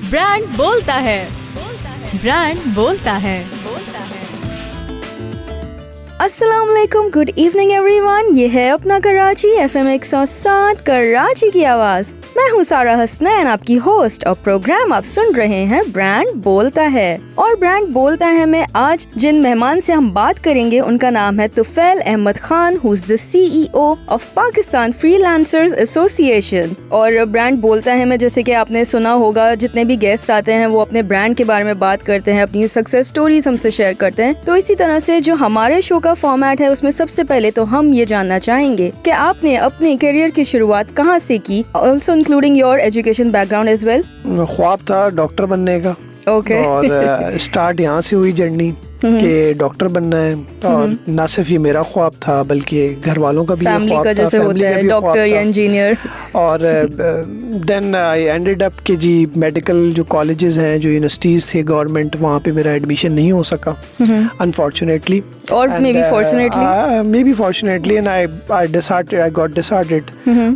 Brand बोलता है, brand बोलता है। अस्सलाम वालेकुम, गुड इवनिंग एवरीवन। ये है अपना कराची FM 107 कराची की आवाज़। मैं हूँ सारा हसनैन, आपकी होस्ट, और प्रोग्राम आप सुन रहे हैं ब्रांड बोलता है। और ब्रांड बोलता है में आज जिन मेहमान से हम बात करेंगे उनका नाम है Tufail Ahmed Khan, who is the CEO of Pakistan freelancers association. और ब्रांड बोलता है में जैसे कि आपने सुना होगा, जितने भी गेस्ट आते हैं वो अपने ब्रांड के बारे में बात करते हैं, अपनी सक्सेस स्टोरीज हमसे शेयर करते हैं। तो इसी तरह से जो हमारे शो का फॉर्मेट है उसमें सबसे पहले तो हम ये जानना चाहेंगे कि आपने अपने करियर की शुरुआत कहाँ से की, also including your education background as well. ख्वाब था डॉक्टर बनने का। Okay. और स्टार्ट यहाँ से हुई जर्नी कि डॉक्टर बनना है। और ना सिर्फ ये मेरा ख्वाब था बल्कि घर वालों का भी फैमिली ख्वाब का था, जैसे होता है डॉक्टर या इंजीनियर। और देन आई एंडेड अप कि जी मेडिकल जो कॉलेजेस हैं, जो यूनिवर्सिटीज़ थे गवर्नमेंट, वहाँ पे मेरा एडमिशन नहीं हो सका अनफॉर्चुनेटली, और may be fortunately and I got disheartened.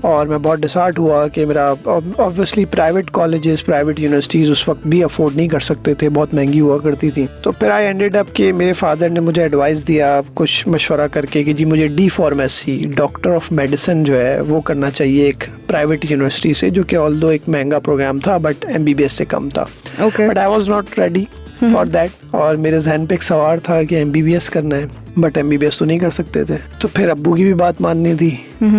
और मैं बहुत डिसहार्ट हुआ कि मेरा obviously private colleges, private universities उस वक्त भी अफोर्ड नहीं कर सकते थे, बहुत महंगी हुआ करती थी। तो फिर आई एंडेड अप कि मेरे फादर ने मुझे एडवाइस दिया कुछ मशवरा करके कि जी मुझे D.Pharmacy, डॉक्टर ऑफ मेडिसिन जो है वो करना चाहिए एक प्राइवेट यूनिवर्सिटी से, जो कि ऑल्दो एक महंगा प्रोग्राम था बट MBBS से कम था। But I was not ready for that. और मेरे जहन पे एक सवाल था कि MBBS करना है, बट MBBS तो नहीं कर सकते थे। तो फिर अब्बू की भी बात माननी थी।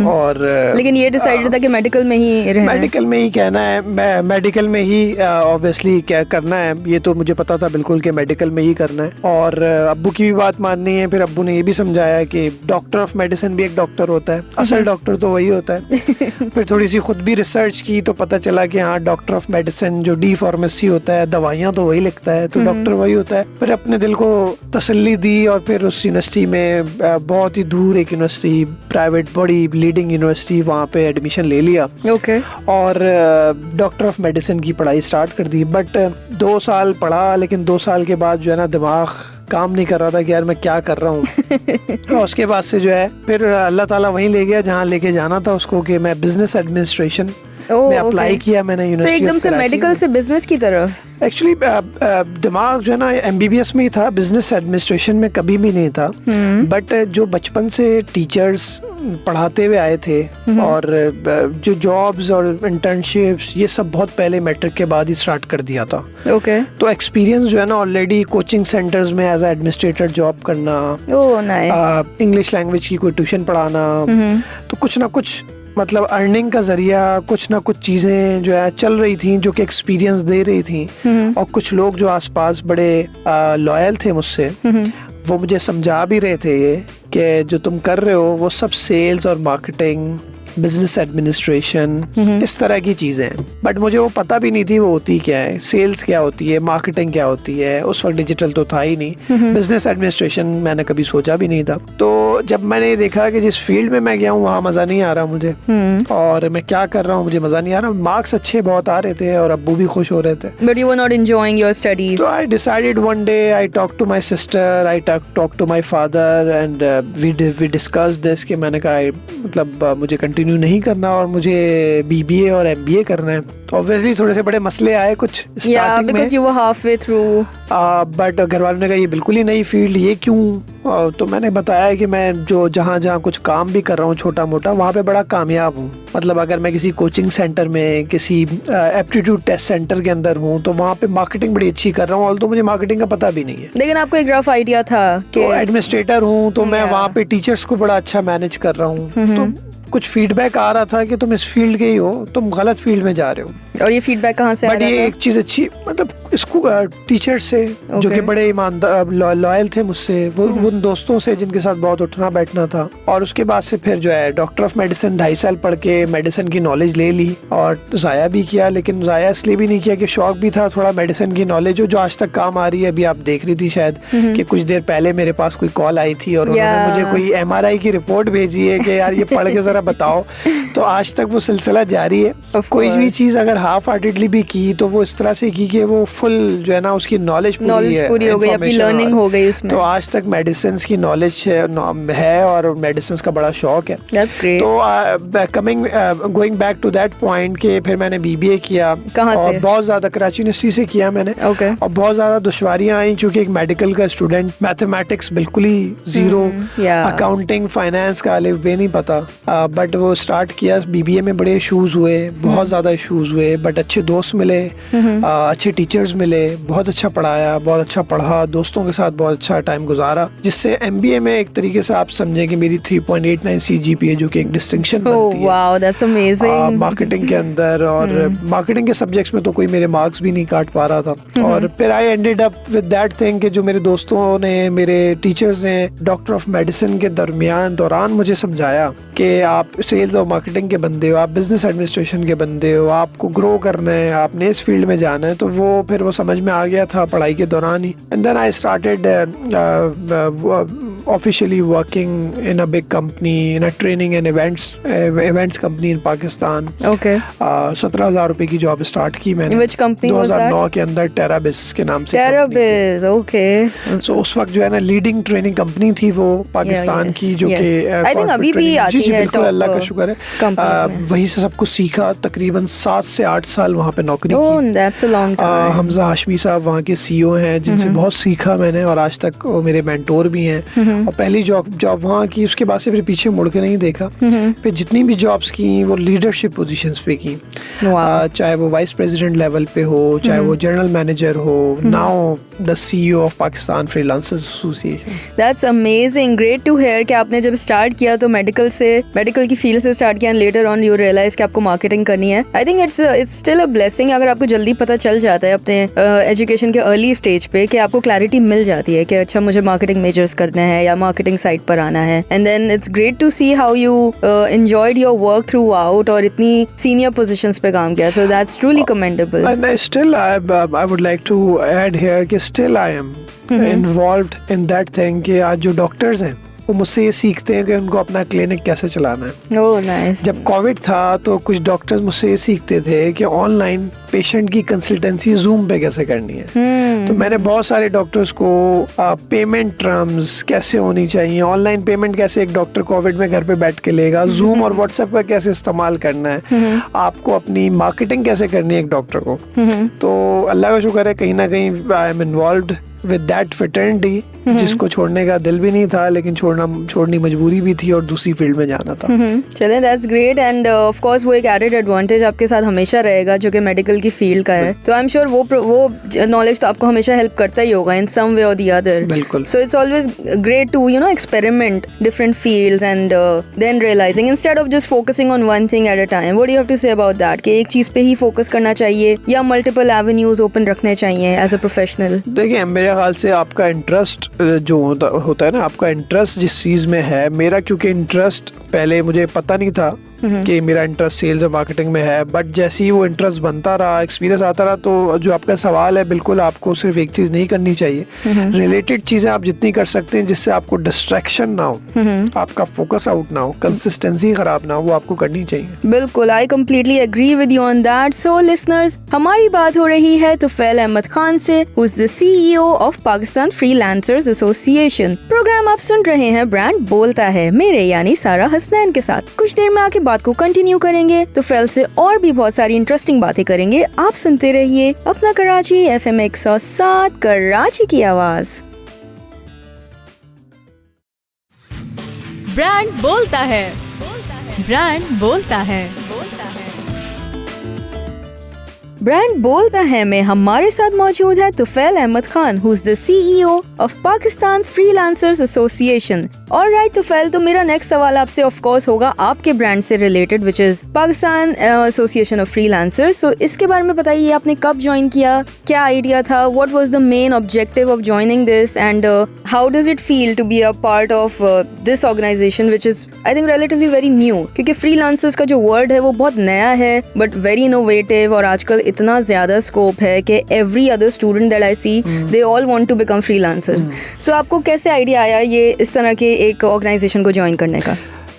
और लेकिन ये डिसाइडेड था कि मेडिकल में ही रहना है, मेडिकल में ही कहना है, मेडिकल में ही ऑब्वियसली क्या करना है, ये तो मुझे पता था बिल्कुल कि मेडिकल में ही करना है। और अब्बू की भी बात माननी है। फिर अब्बू ने ये भी समझाया कि डॉक्टर ऑफ मेडिसिन भी एक डॉक्टर होता है, असल डॉक्टर तो वही होता है। फिर थोड़ी सी खुद भी रिसर्च की तो पता चला कि हाँ, डॉक्टर ऑफ मेडिसिन जो D.Pharmacy होता है, दवाइयाँ तो वही लिखता है, तो डॉक्टर वही होता है। फिर अपने दिल को तसल्ली दी और फिर उस यूनिवर्सिटी में बहुत ही दूर एक यूनिवर्सिटी, प्राइवेट बड़ी लीडिंग यूनिवर्सिटी, वहाँ पे एडमिशन ले लिया। और डॉक्टर ऑफ मेडिसिन की पढ़ाई स्टार्ट कर दी। बट 2 साल पढ़ा, लेकिन 2 साल के बाद जो है ना, दिमाग काम नहीं कर रहा था कि यार मैं क्या कर रहा हूँ। तो उसके बाद से जो है फिर अल्लाह ताला वहीं ले गया जहाँ लेके जाना था उसको, कि मैं बिजनेस एडमिनिस्ट्रेशन में अप्लाई किया मैंने यूनिवर्सिटी। तो एकदम से मेडिकल से बिजनेस की तरफ एक्चुअली दिमाग जो है ना MBBS में ही था, बिजनेस एडमिनिस्ट्रेशन में कभी भी नहीं था। बट जो बचपन से टीचर्स पढ़ाते हुए आए थे और जो जॉब्स और इंटर्नशिप्स, ये सब बहुत पहले मैट्रिक के बाद ही स्टार्ट कर दिया था। तो एक्सपीरियंस जो है ना, ऑलरेडी कोचिंग सेंटर्स में एज एडमिनिस्ट्रेटर जॉब करना, इंग्लिश लैंग्वेज की कोई ट्यूशन पढ़ाना, तो कुछ ना कुछ मतलब अर्निंग का जरिया, कुछ ना कुछ चीजें जो है चल रही थी जो कि एक्सपीरियंस दे रही थी। और कुछ लोग जो आसपास बड़े लॉयल थे मुझसे, वो मुझे समझा भी रहे थे ये कि जो तुम कर रहे हो वो सब सेल्स और मार्केटिंग, बिजनेस एडमिनिस्ट्रेशन, इस तरह की चीजें हैं। बट मुझे वो पता भी नहीं थी वो होती क्या है, सेल्स क्या होती है, मार्केटिंग क्या होती है। उस वक्त डिजिटल तो था ही नहीं, बिजनेस एडमिनिस्ट्रेशन मैंने कभी सोचा भी नहीं था। तो जब मैंने देखा कि जिस फील्ड में मैं गया हूँ वहाँ मजा नहीं आ रहा मुझे, और मैं क्या कर रहा हूँ मुझे मजा नहीं आ रहा। मार्क्स अच्छे बहुत आ रहे थे और अब्बू भी खुश हो रहे थे, but you were not enjoying your studies. तो I decided one day, I talk to my sister, I talk to my father and we discuss this कि मैंने कहा मतलब मुझे कंटिन्यू नहीं करना और मुझे BBA और MBA करना है। तो ऑब्वियसली थोड़े से बड़े मसले आए कुछ स्टार्टिंग में, because you were halfway through। But घर वालों ने कहा ये बिल्कुल ही नई फील्ड, ये क्यों? तो मैंने बताया कि मैं जो जहाँ कुछ काम भी कर रहा हूँ छोटा मोटा, वहाँ पे बड़ा कामयाब हूँ। मतलब अगर मैं किसी कोचिंग सेंटर में, किसी एप्टीट्यूड टेस्ट सेंटर के अंदर हूँ, तो वहाँ पे मार्केटिंग बड़ी अच्छी कर रहा हूँ, ऑल्दो मुझे मार्केटिंग का पता भी नहीं है। लेकिन आपको एक रफ आइडिया था कि तो एडमिनिस्ट्रेटर हूँ, तो मैं वहाँ पे टीचर्स को बड़ा अच्छा मैनेज कर रहा हूँ। तो कुछ फीडबैक आ रहा था कि तुम इस फील्ड के ही हो, तुम गलत फील्ड में जा रहे हो। और ये फीडबैक कहाँ से आ रहा था? बट ये एक चीज अच्छी, मतलब इसको टीचर से जो कि बड़े ईमानदार लॉयल थे मुझसे, वो उन दोस्तों से जिनके साथ बहुत उठना बैठना था। और उसके बाद से फिर जो है डॉक्टर ऑफ मेडिसिन 2.5 साल पढ़ के मेडिसिन की नॉलेज ले ली और जाया भी किया। लेकिन जाया इसलिए भी नहीं किया कि शौक भी था थोड़ा मेडिसिन की नॉलेज जो आज तक काम आ रही है। अभी आप देख रही थी शायद कि कुछ देर पहले मेरे पास कोई कॉल आई थी और उन्होंने मुझे कोई MRI की रिपोर्ट भेजी है कि यार ये पढ़ के जरा बताओ। तो आज तक वो सिलसिला जारी है। कोई भी चीज अगर हाफ हार्टेडली भी की तो वो इस तरह से की कि वो फुल जो है ना उसकी नॉलेज पूरी हो गई, आपकी लर्निंग हो गई उसमें। तो आज तक मेडिसिन की नॉलेज है और मेडिसिन का बड़ा शौक है। That's great. तो going back to that point के फिर मैंने BBA किया। कहाँ से? और बहुत ज्यादा कराची यूनिवर्सिटी से किया मैंने। Okay. और बहुत ज्यादा दुश्वारियां आई क्योंकि एक मेडिकल का स्टूडेंट, मैथमेटिक्स बिल्कुल ही जीरो, अकाउंटिंग फाइनेंस का अलिफ बे नहीं पता। बट वो स्टार्ट किया, BBA में बड़े इशूज हुए, बहुत ज्यादा इशूज हुए, बट अच्छे दोस्त मिले, अच्छे टीचर्स मिले, बहुत अच्छा पढ़ाया, बहुत अच्छा पढ़ा, दोस्तों के साथ बहुत अच्छा टाइम गुजारा, जिससे MBA में एक तरीके से आप समझे कि मेरी 3.89 CGPA जो कि एक डिस्टिंक्शन बनती है। Wow, that's amazing. मार्केटिंग के अंदर, और मार्केटिंग के सब्जेक्ट्स में तो कोई मेरे मार्क्स भी नहीं काट पा रहा था। और फिर I ended up with that thing कि जो मेरे दोस्तों ने, मेरे टीचर्स ने डॉक्टर ऑफ मेडिसिन के दौरान मुझे समझाया कि आप सेल्स और मार्केटिंग के बंदे हो, आप बिजनेस एडमिनिस्ट्रेशन के बंदे हो, आपको ग्रो करना है, आपने इस फील्ड में जाना है। तो फिर वो समझ में आ गया था पढ़ाई के दौरान ही। And then I started officially working in a big company, in a training and events company in Pakistan. Okay. 17,000 रुपए की जॉब स्टार्ट की मैंने। Which company was that? 2009 के अंदर टेराबिस के नाम से। टेराबिस, okay. So उस वक्त जो है ना लीडिंग ट्रेनिंग कंपनी थी वो पाकिस्तान की, जो कि I think अभी भी आती है बिल्कुल, अल्लाह का शुक्र है। वहीं से सब कुछ सीखा, तकरीबन 7 से 8 साल वहाँ पे नौकरी की। That's a long time. Hamza Hashmi साहब वहाँ के CEO हैं, जिनसे बहुत सीखा मैंने, और आज तक वो मेरे मेंटोर भी हैं। और पहली जॉब वहाँ की, उसके बाद से फिर पीछे मुड़ के नहीं देखा। फिर जितनी भी जॉब्स की वो लीडरशिप पोजीशंस पे की, चाहे वो वाइस प्रेसिडेंट लेवल पे हो, चाहे वो जनरल मैनेजर हो, now the CEO of Pakistan freelancers association. That's amazing, great to hear कि आपने जब स्टार्ट किया तो मेडिकल की फील्ड से स्टार्ट किया, and later on you realize कि आपको मार्केटिंग करनी है। I think it's still a blessing अगर आपको जल्दी पता चल जाता है अपने एजुकेशन के अर्ली स्टेज पे, कि आपको क्लैरिटी मिल जाती है कि अच्छा मुझे मार्केटिंग मेजर्स करना है या मार्केटिंग साइड पर आना है। And then it's great to see how you enjoyed your work throughout और इतनी सीनियर पोजीशंस पे काम किया। So that's truly commendable. And still I would like to add here कि still I am involved in that thing कि आज जो doctors हैं वो मुझसे ये सीखते हैं कि उनको अपना क्लिनिक कैसे चलाना है। Oh nice. जब कोविड था तो कुछ डॉक्टर्स मुझसे ये सीखते थे कि ऑनलाइन पेशेंट की कंसल्टेंसी जूम पे कैसे करनी है। तो मैंने बहुत सारे डॉक्टर्स को पेमेंट टर्म्स कैसे होनी चाहिए, ऑनलाइन पेमेंट कैसे एक डॉक्टर कोविड में घर पे बैठ के लेगा, जूम और व्हाट्सएप का कैसे इस्तेमाल करना है, आपको अपनी मार्केटिंग कैसे करनी है एक डॉक्टर को। तो अल्लाह का शुक्र है कहीं ना कहीं आई am involved with that fraternity, जिसको छोड़ने का दिल भी नहीं था, लेकिन छोड़नी मजबूरी भी थी और दूसरी फील्ड में जाना था। चलें, that's great. End of course वो एक एडेड एडवांटेज आपके साथ हमेशा रहेगा जो कि मेडिकल की फील्ड का है। तो आई एम श्योर वो नॉलेज तो आपको हमेशा हेल्प करता ही होगा इन सम वे और द अदर। बिल्कुल। So it's always great to experiment different fields and then realizing instead of just focusing on one thing at a time. What do you have to say about that कि एक चीज पे ही focus करना चाहिए या multiple avenues open रखने चाहिए as a professional? देखिए, मेरे ख्याल से आपका इंटरेस्ट जो होता है ना, आपका इंटरेस्ट जिस चीज में है, मेरा क्योंकि इंटरेस्ट पहले मुझे पता नहीं था कि मेरा इंटरेस्ट सेल्स और मार्केटिंग में है, बट जैसे ही वो इंटरेस्ट बनता रहा, एक्सपीरियंस आता रहा, तो जो आपका सवाल है, बिल्कुल आपको सिर्फ एक चीज नहीं करनी चाहिए, रिलेटेड चीजें आप जितनी कर सकते हैं जिससे आपको डिस्ट्रैक्शन ना हो, आपका फोकस आउट ना हो, कंसिस्टेंसी खराब ना हो, वो आपको करनी चाहिए। बिल्कुल, I completely agree with you on that. So listeners, हमारी बात हो रही है तुफैल अहमद खान से, who is the CEO of Pakistan freelancers association. Program आप सुन रहे हैं ब्रांड बोलता है, मेरे यानी सारा हसनैन के साथ। कुछ देर में आके बात को कंटिन्यू करेंगे, तो फेल से और भी बहुत सारी इंटरेस्टिंग बातें करेंगे। आप सुनते रहिए अपना कराची FM 107, कराची की आवाज। ब्रांड बोलता है, ब्रांड बोलता है। ब्रांड बोलता है में हमारे साथ मौजूद है Tufail Ahmed Khan, who is the CEO of Pakistan freelancers association. Alright Tufail, तो मेरा नेक्स्ट सवाल आपसे ऑफ कोर्स होगा आपके ब्रांड से related, which is Pakistan association of freelancers. तो इसके बारे में बताइए, आपने कब ज्वाइन किया, क्या आइडिया था, what was the main objective of joining this, and how does it feel to be a part of this organization which is I think relatively very new, क्योंकि फ्रीलांसर्स का जो वर्ड है वो बहुत नया है बट वेरी इनोवेटिव, और आजकल इतना ज्यादा स्कोप है कि every other student that I see they all want to become freelancers. So आपको कैसे आइडिया आया ये इस तरह के एक ऑर्गेनाइजेशन को ज्वाइन करने का?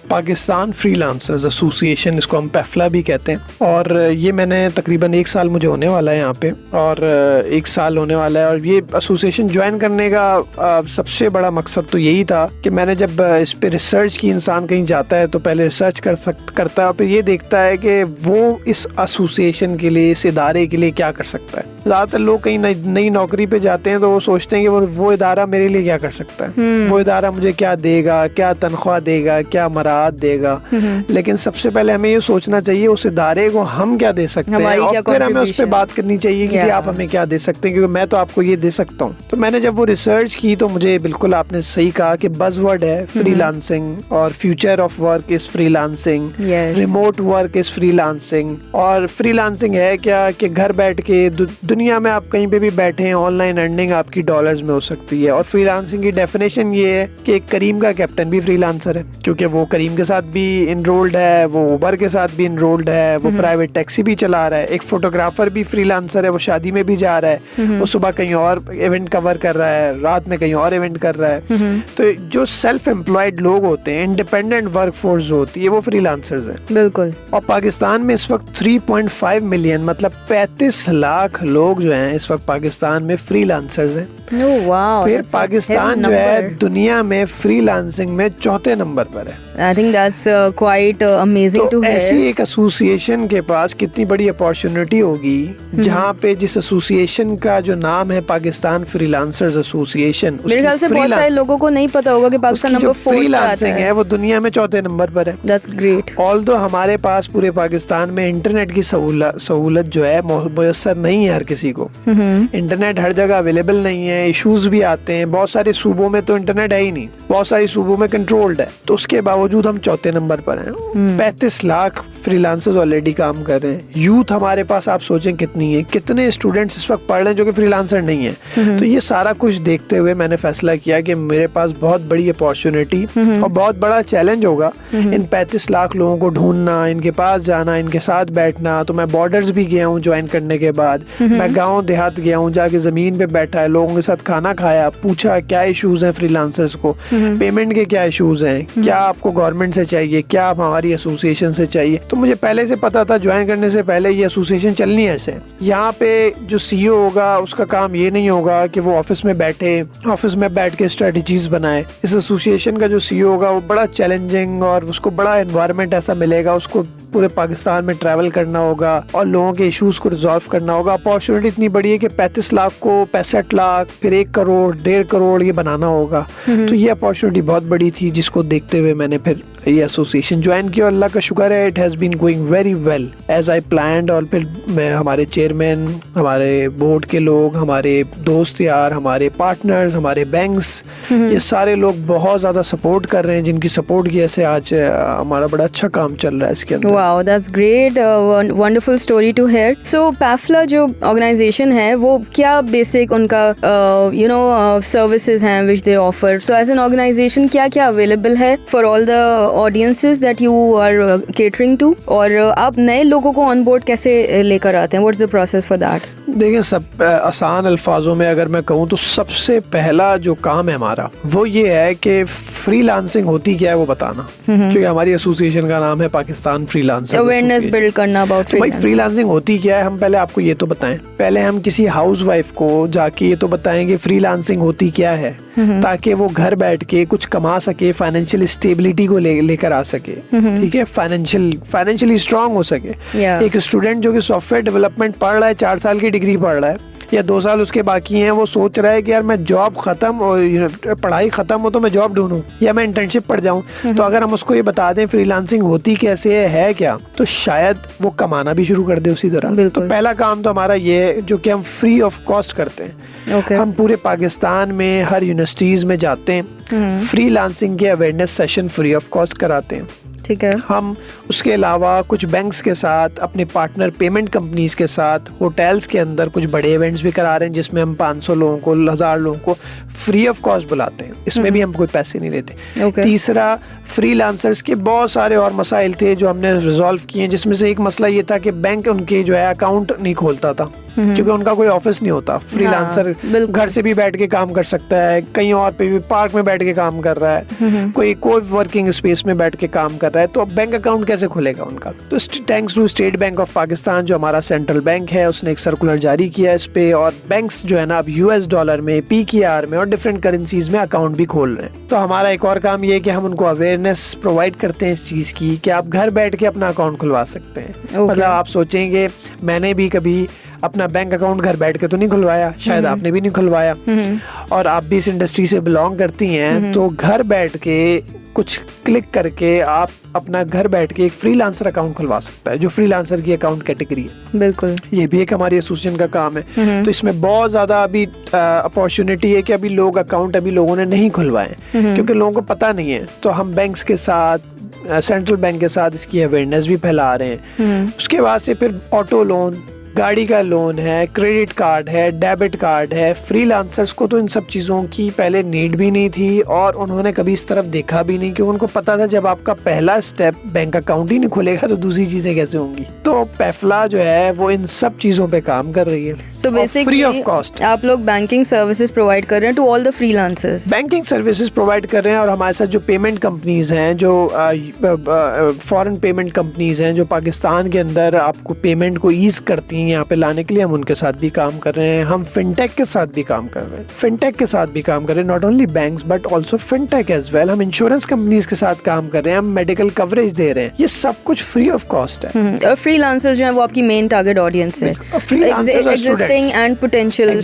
पाकिस्तान फ्रीलांसर्स एसोसिएशन, इसको हम पैफला भी कहते हैं, और ये मैंने तकरीबन 1 साल मुझे होने वाला है यहाँ पे, और 1 साल होने वाला है। और ये एसोसिएशन ज्वाइन करने का सबसे बड़ा मकसद तो यही था कि मैंने जब इस पे रिसर्च की, इंसान कहीं जाता है तो पहले रिसर्च करता है और फिर ये देखता है कि वो इस एसोसिएशन के लिए, इस इदारे के लिए क्या कर सकता है। ज़्यादातर लोग कहीं नई नौकरी पे जाते हैं तो वो सोचते हैं कि वो इदारा मेरे लिए क्या कर सकता है, वो इदारा मुझे क्या देगा, क्या तनख्वाह देगा, क्या मराहत देगा। लेकिन सबसे पहले हमें ये सोचना चाहिए उस इदारे को हम क्या दे सकते हैं, और फिर हमें उस पर बात करनी चाहिए कि जी आप हमें क्या दे सकते हैं, क्योंकि मैं तो आपको ये दे सकता हूँ। तो मैंने जब वो रिसर्च की तो मुझे बिल्कुल आपने सही कहा कि बज़वर्ड है फ्रीलांसिंग, और future of work is freelancing, remote work is freelancing. और फ्रीलांसिंग है क्या कि घर बैठ के दुनिया में आप कहीं पे भी बैठे हैं, ऑनलाइन अर्निंग आपकी डॉलर्स में हो सकती है। और फ्रीलांसिंग की डेफिनेशन ये है कि करीम का कैप्टन भी फ्रीलांसर है, क्योंकि वो करीम के साथ भी इनरोल्ड है, वो उबर के साथ भी इनरोल्ड है, वो प्राइवेट टैक्सी भी चला रहा है। एक फोटोग्राफर भी फ्रीलांसर है, वो शादी में भी जा रहा है, वो सुबह कहीं और इवेंट कवर कर रहा है, रात में कहीं और इवेंट कर रहा है। तो जो सेल्फ एम्प्लॉयड लोग होते हैं, इंडिपेंडेंट वर्क फोर्स होती है, वो फ्रीलांसर्स हैं। बिल्कुल। और पाकिस्तान में इस वक्त 3.5 मिलियन मतलब 35 लाख लोग जो हैं इस वक्त पाकिस्तान में फ्रीलांसर्स हैं। फिर पाकिस्तान जो है दुनिया में फ्रीलांसिंग में 4थे नंबर पर है। I think that's quite amazing to hear. ऐसी एक एसोसिएशन के पास कितनी बड़ी अपॉर्चुनिटी होगी, जहाँ पे जिस एसोसिएशन का जो नाम है पाकिस्तान फ्रीलांसर्स एसोसिएशन, मेरे ख्याल से बहुत सारे लोगों को नहीं पता होगा कि पाकिस्तान नंबर 4 फ्रीलांसिंग है वो दुनिया में 4थे नंबर पर है। That's great. ऑल्दो हमारे पास पूरे पाकिस्तान में इंटरनेट की सहूलत जो है मुयस्सर नहीं है हर किसी को। इंटरनेट हर जगह अवेलेबल नहीं है, इश्यूज भी आते हैं। बहुत सारे सूबों में तो इंटरनेट है ही नहीं, बहुत सारे सूबों में कंट्रोल्ड है, तो उसके बावजूद हम 4थे नंबर पर हैं। 35 लाख फ्रीलांसर्स ऑलरेडी काम कर रहे हैं। यूथ हमारे पास आप सोचें कितनी है, कितने स्टूडेंट्स इस वक्त पढ़ रहे हैं जो कि फ्रीलांसर नहीं है। तो ये सारा कुछ देखते हुए मैंने फैसला किया कि मेरे पास बहुत बड़ी अपॉर्चुनिटी और बहुत बड़ा चैलेंज होगा इन 35 लाख लोगों को ढूंढना, इनके पास जाना, इनके साथ बैठना। तो मैं बॉर्डर्स भी गया हूँ ज्वाइन करने के बाद, मैं गाँव देहात गया हूँ, जाके जमीन पे बैठा है, लोगों के साथ खाना खाया, पूछा क्या इशूज हैं फ्रीलांसर्स को, पेमेंट के क्या इशूज हैं, क्या आपको गवर्नमेंट से चाहिए, क्या आप हमारी एसोसिएशन से चाहिए। तो मुझे पहले से पता था ज्वाइन करने से पहले ये एसोसिएशन चलनी ऐसे। यहाँ पे जो सीईओ होगा उसका काम ये नहीं होगा कि वो ऑफिस में बैठ के स्ट्रेटजीज बनाए। इस एसोसिएशन का जो सीईओ होगा वो बड़ा चैलेंजिंग और उसको बड़ा एनवायरनमेंट ऐसा मिलेगा, उसको पूरे पाकिस्तान में ट्रैवल करना होगा और लोगों के इश्यूज को रिजॉल्व करना होगा। अपॉर्चुनिटी इतनी बड़ी है कि 35 लाख को 65 लाख, फिर 1 करोड़, 1.5 करोड़ ये बनाना होगा। तो ये अपॉर्चुनिटी बहुत बड़ी थी, जिसको देखते हुए मैंने फिर ये एसोसिएशन ज्वाइन किया। अल्लाह का शुक्र है, it has been going very well as I planned. और फिर हमारे चेयरमैन, हमारे बोर्ड के लोग, हमारे दोस्त यार, हमारे पार्टनर्स, हमारे बैंक्स, ये सारे लोग बहुत ज्यादा सपोर्ट कर रहे हैं, जिनकी सपोर्ट की वजह से आज हमारा बड़ा अच्छा काम चल रहा है इसके अंदर। Wow, that's great, wonderful story to hear. So पैफला जो ऑर्गेनाइजेशन है वो क्या बेसिक उनका सर्विसेज हैं which they offer. So as an organization क्या क्या अवेलेबल है for all the audiences that you are catering to, और आप नए लोगों को ऑन बोर्ड कैसे लेकर आते हैं? What's the process for that? देखिए, सब आसान अल्फाजों में अगर मैं कहूँ तो सबसे पहला जो काम है हमारा वो ये है कि फ्रीलांसिंग होती क्या है वो बताना, क्योंकि हमारी एसोसिएशन का नाम है पाकिस्तान फ्रीलांसर। अवेयरनेस बिल्ड करना अबाउट फ्रीलांसिंग। फ्रीलांसिंग होती क्या है हम पहले आपको ये तो बताएं। पहले हम किसी हाउसवाइफ को जाके ये तो बताएंगे फ्रीलांसिंग होती क्या है, ताकि वो घर बैठ के कुछ कमा सके, फाइनेंशियल स्टेबिलिटी को लेकर आ सके, ठीक है, फाइनेंशियली स्ट्रांग हो सके। एक स्टूडेंट जो कि सॉफ्टवेयर डेवलपमेंट पढ़ रहा है, 4 साल की डिग्री पढ़ रहा है या 2 साल उसके बाकी हैं, वो सोच रहा है कि यार मैं जॉब खत्म और पढ़ाई खत्म हो तो मैं जॉब ढूंढूं या मैं इंटर्नशिप पढ़ जाऊं। तो अगर हम उसको ये बता दें फ्रीलांसिंग होती कैसे है क्या, तो शायद वो कमाना भी शुरू कर दे उसी तरह। तो पहला काम तो हमारा ये है, जो कि हम फ्री ऑफ कॉस्ट करते हैं। हम पूरे पाकिस्तान में हर यूनिवर्सिटीज में जाते हैं, फ्रीलांसिंग के awareness session free of cost कराते हैं। ठीक है। हम उसके अलावा कुछ बैंक्स के साथ, अपने पार्टनर पेमेंट कंपनीज के साथ, होटल्स के अंदर कुछ बड़े इवेंट्स भी करा रहे हैं, जिसमें हम 500 लोगों को, 1000 लोगों को फ्री ऑफ कॉस्ट बुलाते हैं। इसमें भी हम कोई पैसे नहीं लेते। तीसरा, फ्रीलांसर्स के बहुत सारे और मसाइल थे जो हमने रिजॉल्व किए, जिसमें से एक मसला ये था कि बैंक उनके जो है अकाउंट नहीं खोलता था। क्योंकि उनका कोई ऑफिस नहीं होता। फ्रीलांसर घर से भी बैठ के काम कर सकता है, कहीं और पे भी पार्क में बैठ के काम कर रहा है, कोई वर्किंग स्पेस में बैठ के काम कर रहा है, तो अब बैंक अकाउंट कैसे खुलेगा उनका? तो thanks to State Bank of Pakistan, जो हमारा सेंट्रल बैंक है, उसने एक सर्कुलर जारी किया इस पे, और बैंक्स जो है ना अब US डॉलर में, PKR में और डिफरेंट करेंसीज में अकाउंट भी खोल रहे हैं। तो हमारा एक और काम ये है कि हम उनको अवेयरनेस प्रोवाइड करते हैं इस चीज की कि आप घर बैठ के अपना अकाउंट खुलवा सकते हैं। मतलब आप सोचेंगे मैंने भी कभी अपना बैंक अकाउंट घर बैठ के तो नहीं खुलवाया, शायद आपने भी नहीं खुलवाया, और आप भी इस इंडस्ट्री से बिलोंग करती हैं, तो घर बैठ के कुछ क्लिक करके आप अपना घर बैठ के एक फ्रीलांसर अकाउंट खुलवा सकता है, जो फ्रीलांसर की अकाउंट कैटेगरी है। बिल्कुल, ये भी एक हमारी एसोसिएशन का काम है। तो इसमें बहुत ज्यादा अभी अपॉर्चुनिटी है कि अभी लोग अकाउंट अभी लोगों ने नहीं खुलवाए क्योंकि लोगों को पता नहीं है। तो हम बैंक्स के साथ, सेंट्रल बैंक के साथ इसकी अवेयरनेस भी फैला रहे हैं। उसके बाद से फिर ऑटो लोन, गाड़ी का लोन है, क्रेडिट कार्ड है, डेबिट कार्ड है। फ्रीलांसर्स को तो इन सब चीज़ों की पहले नीड भी नहीं थी और उन्होंने कभी इस तरफ देखा भी नहीं, क्योंकि उनको पता था जब आपका पहला स्टेप बैंक अकाउंट ही नहीं खुलेगा तो दूसरी चीज़ें कैसे होंगी। तो पेफला जो है वो इन सब चीज़ों पे काम कर रही है। तो बेसिकली फ्री ऑफ कॉस्ट आप लोग बैंकिंग सर्विसेज प्रोवाइड कर रहे हैं to all the freelancers. Banking services provide कर रहे हैं, और हमारे साथ जो पेमेंट कंपनीज हैं, जो फॉरेन पेमेंट कंपनीज हैं, जो पाकिस्तान के अंदर आपको पेमेंट को ईज करती हैं यहाँ पे लाने के लिए, हम उनके साथ भी काम कर रहे हैं। हम फिनटेक के साथ भी काम कर रहे हैं, फिनटेक के साथ भी काम कर रहे हैं, not only banks but also fintech as well. हम इंश्योरेंस कंपनीज के साथ काम कर रहे हैं, हम मेडिकल कवरेज दे रहे हैं। ये सब कुछ फ्री ऑफ कॉस्ट है। और फ्रीलांसर जो है वो आपकी मेन टारगेट ऑडियंस है, existing and potential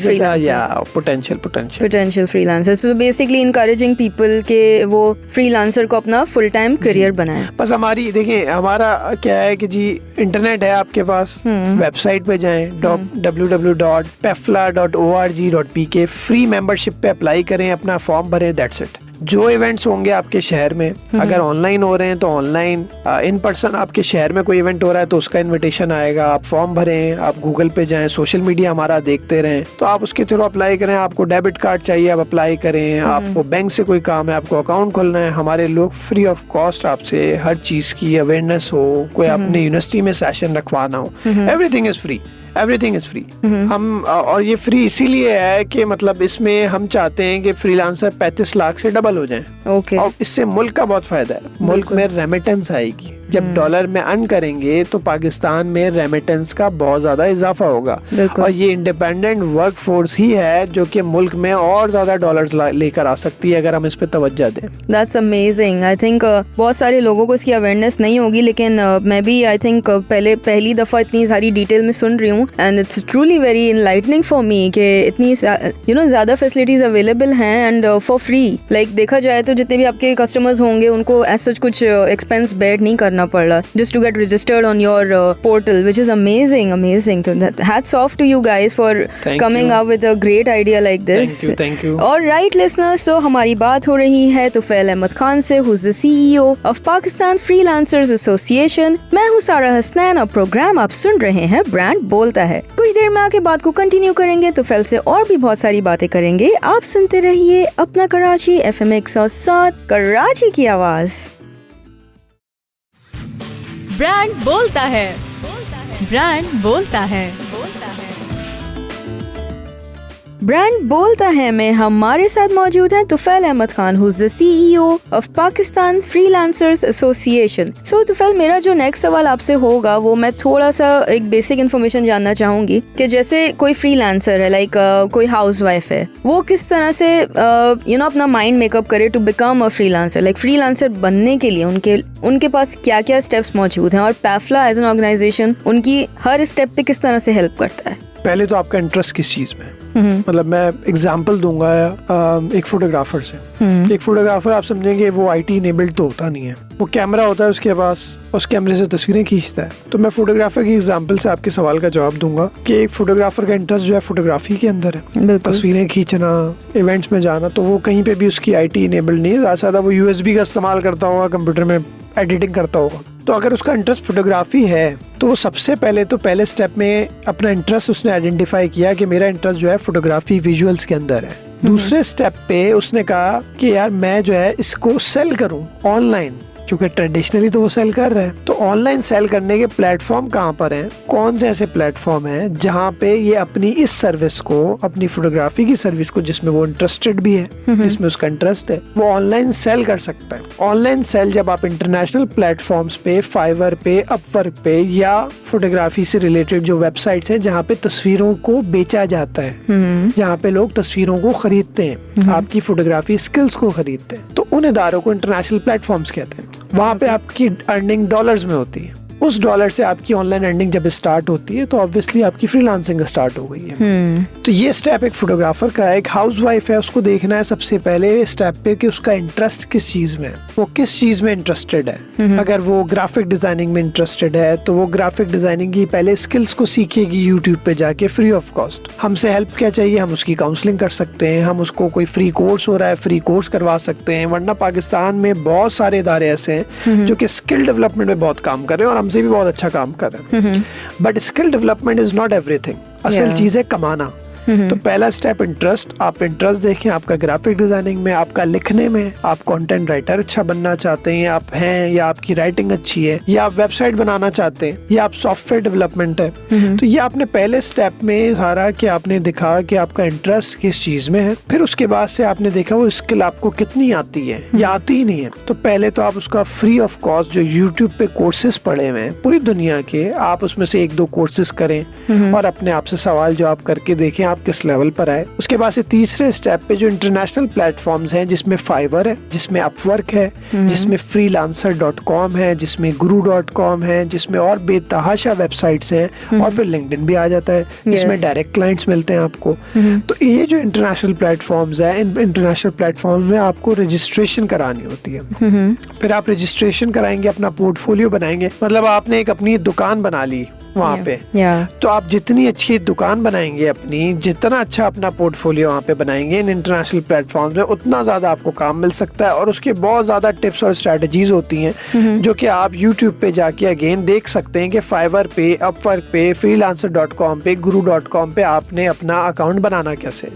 freelancers. So basically encouraging people के वो फ्रीलांसर को अपना फुल टाइम करियर बनाए। बस हमारी देखिए, हमारा क्या है कि जी इंटरनेट है आपके पास, वेबसाइट पे जाएं www.pefla.org.pk, फ्री मेंबरशिप पे अप्लाई करें, अपना फॉर्म भरें, दैट्स इट। जो इवेंट्स होंगे आपके शहर में, अगर ऑनलाइन हो रहे हैं तो ऑनलाइन, इन पर्सन आपके शहर में कोई इवेंट हो रहा है तो उसका इनविटेशन आएगा, आप फॉर्म भरें, आप गूगल पे जाएं, सोशल मीडिया हमारा देखते रहें, तो आप उसके थ्रू अप्लाई करें। आपको डेबिट कार्ड चाहिए, आप अप्लाई करें। आपको बैंक से कोई काम है, आपको अकाउंट खोलना है, हमारे लोग फ्री ऑफ कॉस्ट आपसे हर चीज की अवेयरनेस हो, कोई अपने यूनिवर्सिटी में सेशन रखवाना हो, everything is free, everything is free. हम और ये फ्री इसीलिए है कि मतलब इसमें हम चाहते हैं कि फ्रीलांसर 35 लाख से डबल हो जाएं। और इससे मुल्क का बहुत फायदा है, मुल्क में रेमिटेंस आएगी। जब डॉलर में अर्न करेंगे तो पाकिस्तान में रेमिटेंस का बहुत ज्यादा इजाफा होगा, और ये इंडिपेंडेंट वर्क फोर्स ही है जो कि मुल्क में और ज्यादा डॉलर्स लेकर आ सकती है अगर हम इस पे तवज्जो दें। That's amazing. आई थिंक बहुत सारे लोगों को इसकी अवेयरनेस नहीं होगी, लेकिन मैं भी आई थिंक पहली दफा इतनी सारी डिटेल में सुन रही हूँ, and it's truly very enlightening for me कि इतनी ज्यादा फैसिलिटीज अवेलेबल हैं एंड फॉर फ्री। लाइक देखा जाए तो जितने भी आपके कस्टमर्स होंगे उनको एज सच कुछ एक्सपेंस बेयर नहीं करना पड़ रहा, just to get registered on your portal, which is amazing. So hats off to you guys for coming up with a great idea like this. Thank you. All right, listeners, so हमारी बात हो रही है तुफैल अहमद खान से, who's the CEO of Pakistan Freelancers Association. मैं हूँ सारा हसनैन और प्रोग्राम आप सुन रहे हैं ब्रांड बोलता है। कुछ देर में आके बात को कंटिन्यू करेंगे, तुफैल से और भी बहुत सारी बातें करेंगे। आप सुनते रहिए अपना कराची FM 107 कराची की आवाज। ब्रांड बोलता है, ब्रांड बोलता है। ब्रांड बोलता है में हमारे साथ मौजूद हैं Tufail Ahmed Khan, who's the CEO of Pakistan Freelancers Association. So Tufail, मेरा जो नेक्स्ट सवाल आपसे होगा वो मैं थोड़ा सा एक बेसिक इन्फॉर्मेशन जानना चाहूंगी कि जैसे कोई फ्रीलांसर है, लाइक कोई हाउसवाइफ है, वो किस तरह से अपना माइंड मेकअप करे to become a freelancer. Like freelancer बनने के लिए उनके पास क्या क्या स्टेप्स मौजूद हैं, और पैफला एज एन ऑर्गेनाइजेशन उनकी हर स्टेप पे किस तरह से हेल्प करता है। पहले तो आपका इंटरेस्ट किस चीज में, मतलब मैं एग्जांपल दूंगा एक फोटोग्राफर से। एक फोटोग्राफर आप समझेंगे वो IT इनेबल्ड तो होता नहीं है, वो कैमरा होता है उसके पास, उस कैमरे से तस्वीरें खींचता है। तो मैं फोटोग्राफर की एग्जांपल से आपके सवाल का जवाब दूंगा कि एक फोटोग्राफर का इंटरेस्ट जो है फोटोग्राफी के अंदर है, तस्वीरें खींचना, इवेंट्स में जाना, तो वो कहीं पे भी उसकी IT इनेबल्ड नहीं है। ज्यादा वो USB का इस्तेमाल करता होगा, कंप्यूटर में एडिटिंग करता होगा। तो अगर उसका इंटरेस्ट फोटोग्राफी है तो वो सबसे पहले स्टेप में अपना इंटरेस्ट उसने आइडेंटिफाई किया कि मेरा इंटरेस्ट जो है फोटोग्राफी विजुअल्स के अंदर है। दूसरे स्टेप पे उसने कहा कि यार मैं जो है इसको सेल करूं ऑनलाइन, क्योंकि ट्रेडिशनली तो वो सेल कर रहे हैं। तो ऑनलाइन सेल करने के प्लेटफॉर्म कहाँ पर हैं, कौन से ऐसे प्लेटफॉर्म हैं जहाँ पे ये अपनी इस सर्विस को, अपनी फोटोग्राफी की सर्विस को, जिसमें वो इंटरेस्टेड भी है, जिसमें उसका इंटरेस्ट है, वो ऑनलाइन सेल कर सकता है। ऑनलाइन सेल जब आप इंटरनेशनल प्लेटफॉर्म्स पे, फाइवर पे, अपवर्क पे या फोटोग्राफी से रिलेटेड जो वेबसाइट्स हैं जहाँ पे तस्वीरों को बेचा जाता है, जहाँ पे लोग तस्वीरों को खरीदते हैं, आपकी फोटोग्राफी स्किल्स को खरीदते हैं, तो उन इदारों को इंटरनेशनल प्लेटफॉर्म्स कहते हैं। वहाँ पे आपकी अर्निंग डॉलर्स में होती है। उस डॉलर से आपकी ऑनलाइन अर्निंग जब स्टार्ट होती है तो ऑब्वियसली आपकी फ्रीलांसिंग स्टार्ट हो गई है। तो ये स्टेप एक फोटोग्राफर का है, एक हाउसवाइफ है, उसको देखना है सबसे पहले स्टेप पे कि उसका इंटरेस्ट किस चीज में है, वो किस चीज में इंटरेस्टेड है। अगर वो ग्राफिक डिजाइनिंग में इंटरेस्टेड है तो वो ग्राफिक डिजाइनिंग की पहले स्किल्स को सीखेगी यूट्यूब पे जाके फ्री ऑफ कॉस्ट। हमसे हेल्प क्या चाहिए, हम उसकी काउंसलिंग कर सकते हैं, हम उसको कोई फ्री कोर्स हो रहा है फ्री कोर्स करवा सकते हैं। वरना पाकिस्तान में बहुत सारे इदारे ऐसे हैं जो कि स्किल डेवलपमेंट में बहुत काम कर रहे हैं और हमसे भी बहुत अच्छा काम कर रहे हैं। But skill development is not everything. असल चीज है कमाना। तो पहला स्टेप इंटरेस्ट, आप इंटरेस्ट देखें आपका ग्राफिक डिजाइनिंग में, आपका लिखने में, आप कंटेंट राइटर अच्छा बनना चाहते हैं, आप हैं, या आपकी राइटिंग अच्छी है, या आप वेबसाइट बनाना चाहते हैं, या आप सॉफ्टवेयर डेवलपमेंट है। तो ये आपने पहले स्टेप में सारा कि आपने दिखा कि आपका इंटरेस्ट किस चीज में है। फिर उसके बाद से आपने देखा वो स्किल आपको कितनी आती है या आती ही नहीं है। तो पहले तो आप उसका फ्री ऑफ कॉस्ट जो यूट्यूब पे कोर्सेज पड़े हुए हैं पूरी दुनिया के, आप उसमें से 1-2 कोर्सेज करें और अपने आप से सवाल जवाब करके देखें आप किस लेवल पर आए। उसके बाद से तीसरे स्टेप पे जो इंटरनेशनल प्लेटफॉर्म्स हैं, जिसमें फाइवर है, जिसमें अपवर्क है, जिसमें freelancer.com है, जिसमें guru.com है, जिसमें और बेतहाशा वेबसाइट्स हैं, और फिर लिंक्डइन भी आ जाता है जिसमें डायरेक्ट क्लाइंट्स मिलते हैं आपको। तो ये जो इंटरनेशनल प्लेटफॉर्म्स है, इन इंटरनेशनल प्लेटफॉर्म्स में आपको रजिस्ट्रेशन करानी होती है। फिर आप रजिस्ट्रेशन कराएंगे, अपना पोर्टफोलियो बनाएंगे, मतलब आपने एक अपनी दुकान बना ली वहाँ पे। तो आप जितनी अच्छी दुकान बनाएंगे अपनी, जितना अच्छा अपना पोर्टफोलियो वहाँ पे बनाएंगे इन इंटरनेशनल प्लेटफॉर्म्स में, उतना ज्यादा आपको काम मिल सकता है। और उसके बहुत ज्यादा टिप्स और स्ट्रेटजीज होती हैं जो कि आप यूट्यूब पे जाके अगेन देख सकते हैं कि फाइवर पे, अपवर्क पे, freelancer.com पे, guru.com पे आपने अपना अकाउंट बनाना कैसे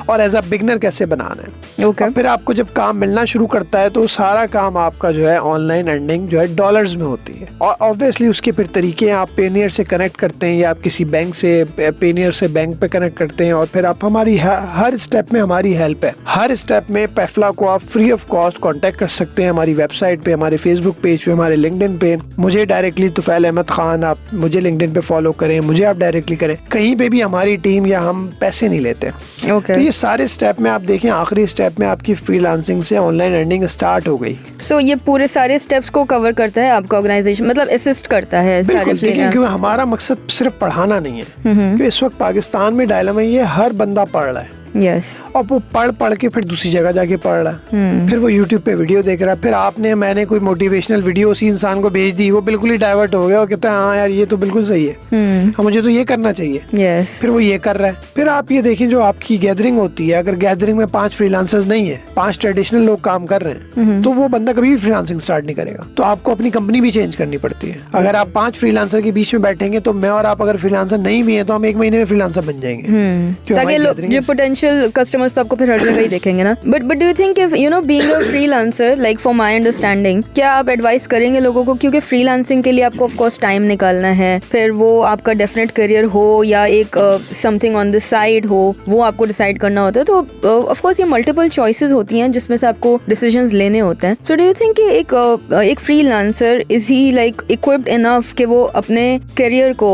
और एज अ बिगनर कैसे बनाना है। फिर आपको जब काम मिलना शुरू करता है तो सारा काम आपका जो है ऑनलाइन अर्निंग जो है डॉलर्स में होती है। और ऑब्वियसली उसके फिर तरीके आप पेनियर से कनेक्ट करते हैं या आप किसी बैंक से, पेनियर से बैंक पे कनेक्ट करते हैं, और फिर आप हमारी हर स्टेप में हमारी हेल्प है। हर स्टेप में पैफला को आप फ्री ऑफ कॉस्ट कांटेक्ट कर सकते हैं, हमारी वेबसाइट पे, हमारे फेसबुक पेज पे, हमारे लिंक्डइन पे। मुझे डायरेक्टली तुफैल अहमद खान, आप मुझे लिंक्डइन पे फॉलो करें, मुझे आप डायरेक्टली करें, कहीं पे भी हमारी टीम या हम पैसे नहीं लेते। तो ये सारे स्टेप में आप देखें, आखिरी स्टेप में आपकी फ्रीलांसिंग से ऑनलाइन अर्निंग स्टार्ट हो गई। सो ये पूरे सारे स्टेप्स को कवर करता है आपका ऑर्गेनाइजेशन, मतलब असिस्ट करता है सारे फ्रीलांसर्स। क्योंकि हमारा मकसद सिर्फ पढ़ाना नहीं है, क्योंकि इस वक्त पाकिस्तान में डायलेमा ये हर बंदा पढ़ रहा है। और वो पढ़ के फिर दूसरी जगह जाके पढ़ रहा है, फिर वो यूट्यूब पे वीडियो देख रहा है, फिर मैंने कोई मोटिवेशनल वीडियो उसी इंसान को भेज दी, वो बिल्कुल ही डाइवर्ट हो गया और कहता है हाँ यार ये तो बिल्कुल सही है, हाँ मुझे तो ये करना चाहिए। फिर वो ये कर रहा है। फिर आप ये देखें जो आपकी गैदरिंग होती है, अगर गैदरिंग में 5 फ्रीलांसर्स नहीं है, 5 ट्रेडिशनल लोग काम कर रहे हैं, तो वो बंदा कभी भी फ्रीलांसिंग स्टार्ट नहीं करेगा। तो आपको अपनी कंपनी भी चेंज करनी पड़ती है। अगर आप 5 फ्रीलांसर के बीच में बैठेंगे तो मैं और आप अगर फ्रीलांसर नहीं भी है तो हम 1 महीने में फ्रीलांसर बन जाएंगे, ताकि जो पोटेंशियल कस्टमर्स आपको फिर हर जगह ही देखेंगे ना। But do you think if being a freelancer, like for my understanding, क्या आप एडवाइस करेंगे लोगों को, क्योंकि फ्रीलांसिंग के लिए आपको ऑफ कोर्स टाइम निकालना है, फिर वो आपका डेफिनेट करियर हो या एक समथिंग ऑन द साइड हो, वो आपको डिसाइड करना होता है। तो ऑफ कोर्स ये मल्टीपल चॉइसेस होती हैं जिसमें से आपको डिसीजंस लेने होते हैं। सो डू यू थिंक एक freelancer is he like equipped enough कि वो अपने करियर को